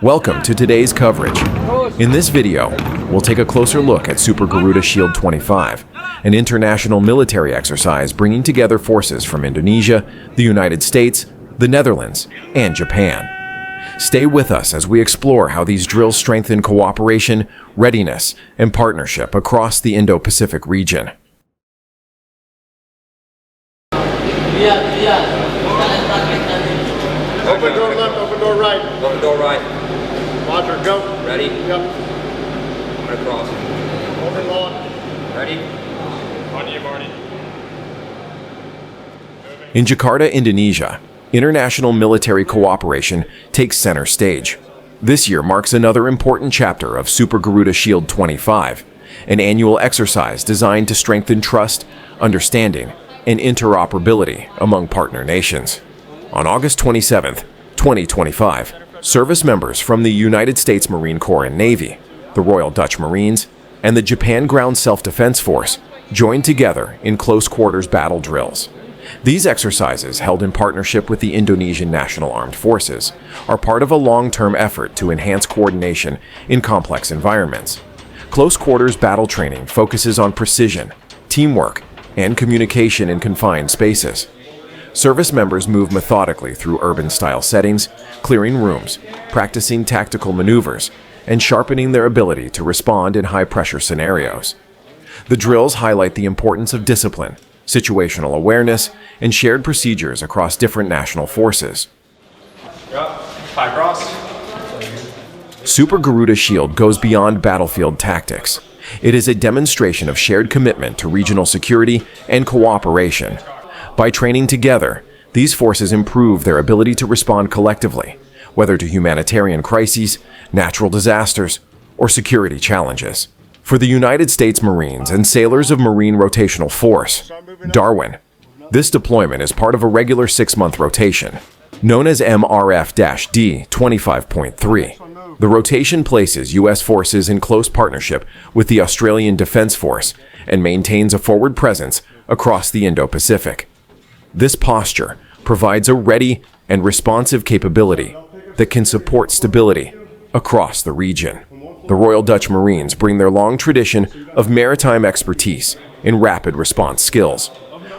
Welcome to today's coverage. In this video, we'll take a closer look at Super Garuda Shield 25, an international military exercise bringing together forces from Indonesia, the United States, the Netherlands, and Japan. Stay with us as we explore how these drills strengthen cooperation, readiness, and partnership across the Indo-Pacific region. Open door left, open door right. Open door right. Roger, go. Ready? Yep. I'm gonna cross. Open launch. Ready? On you, Marty. In Jakarta, Indonesia, international military cooperation takes center stage. This year marks another important chapter of Super Garuda Shield 25, an annual exercise designed to strengthen trust, understanding, and interoperability among partner nations. On August 27, 2025, service members from the United States Marine Corps and Navy, the Royal Dutch Marines, and the Japan Ground Self-Defense Force joined together in close-quarters battle drills. These exercises, held in partnership with the Indonesian National Armed Forces, are part of a long-term effort to enhance coordination in complex environments. Close-quarters battle training focuses on precision, teamwork, and communication in confined spaces. Service members move methodically through urban-style settings, clearing rooms, practicing tactical maneuvers, and sharpening their ability to respond in high-pressure scenarios. The drills highlight the importance of discipline, situational awareness, and shared procedures across different national forces. High cross. Super Garuda Shield goes beyond battlefield tactics. It is a demonstration of shared commitment to regional security and cooperation. By training together, these forces improve their ability to respond collectively, whether to humanitarian crises, natural disasters, or security challenges. For the United States Marines and sailors of Marine Rotational Force, Darwin, this deployment is part of a regular 6-month rotation, known as MRF-D 25.3. The rotation places U.S. forces in close partnership with the Australian Defence Force and maintains a forward presence across the Indo-Pacific. This posture provides a ready and responsive capability that can support stability across the region. The Royal Dutch Marines bring their long tradition of maritime expertise in rapid response skills,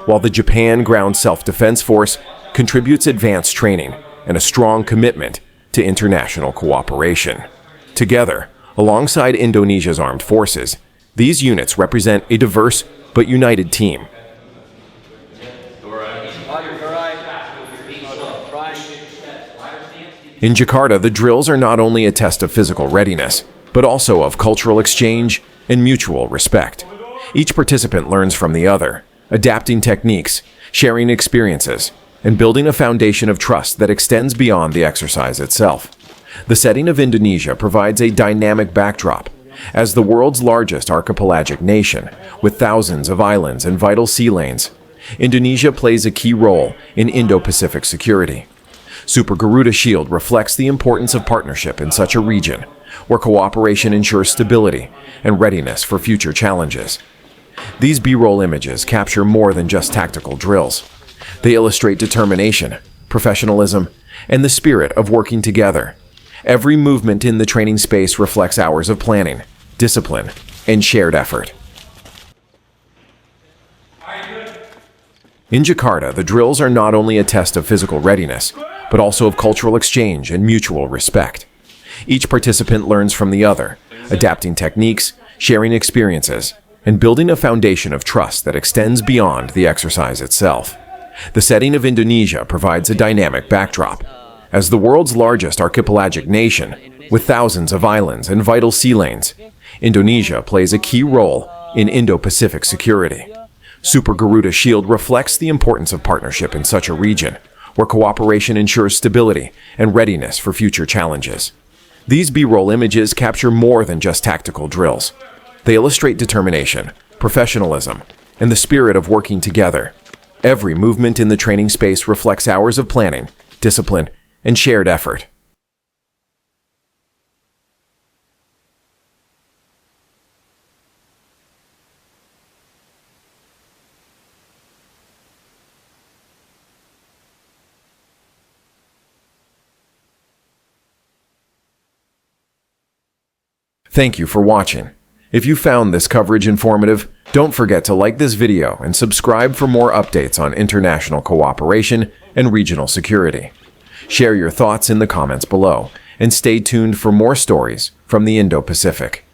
while the Japan Ground Self-Defense Force contributes advanced training and a strong commitment to international cooperation. Together, alongside Indonesia's armed forces, these units represent a diverse but united team. In Jakarta, the drills are not only a test of physical readiness, but also of cultural exchange and mutual respect. Each participant learns from the other, adapting techniques, sharing experiences, and building a foundation of trust that extends beyond the exercise itself. The setting of Indonesia provides a dynamic backdrop. As the world's largest archipelagic nation, with thousands of islands and vital sea lanes, Indonesia plays a key role in Indo-Pacific security. Super Garuda Shield reflects the importance of partnership in such a region, where cooperation ensures stability and readiness for future challenges. These B-roll images capture more than just tactical drills. They illustrate determination, professionalism, and the spirit of working together. Every movement in the training space reflects hours of planning, discipline, and shared effort. In Jakarta, the drills are not only a test of physical readiness, but also of cultural exchange and mutual respect. Each participant learns from the other, adapting techniques, sharing experiences, and building a foundation of trust that extends beyond the exercise itself. The setting of Indonesia provides a dynamic backdrop. As the world's largest archipelagic nation, with thousands of islands and vital sea lanes, Indonesia plays a key role in Indo-Pacific security. Super Garuda Shield reflects the importance of partnership in such a region, where cooperation ensures stability and readiness for future challenges. These B-roll images capture more than just tactical drills. They illustrate determination, professionalism, and the spirit of working together. Every movement in the training space reflects hours of planning, discipline, and shared effort. Thank you for watching. If you found this coverage informative, don't forget to like this video and subscribe for more updates on international cooperation and regional security. Share your thoughts in the comments below, and stay tuned for more stories from the Indo-Pacific.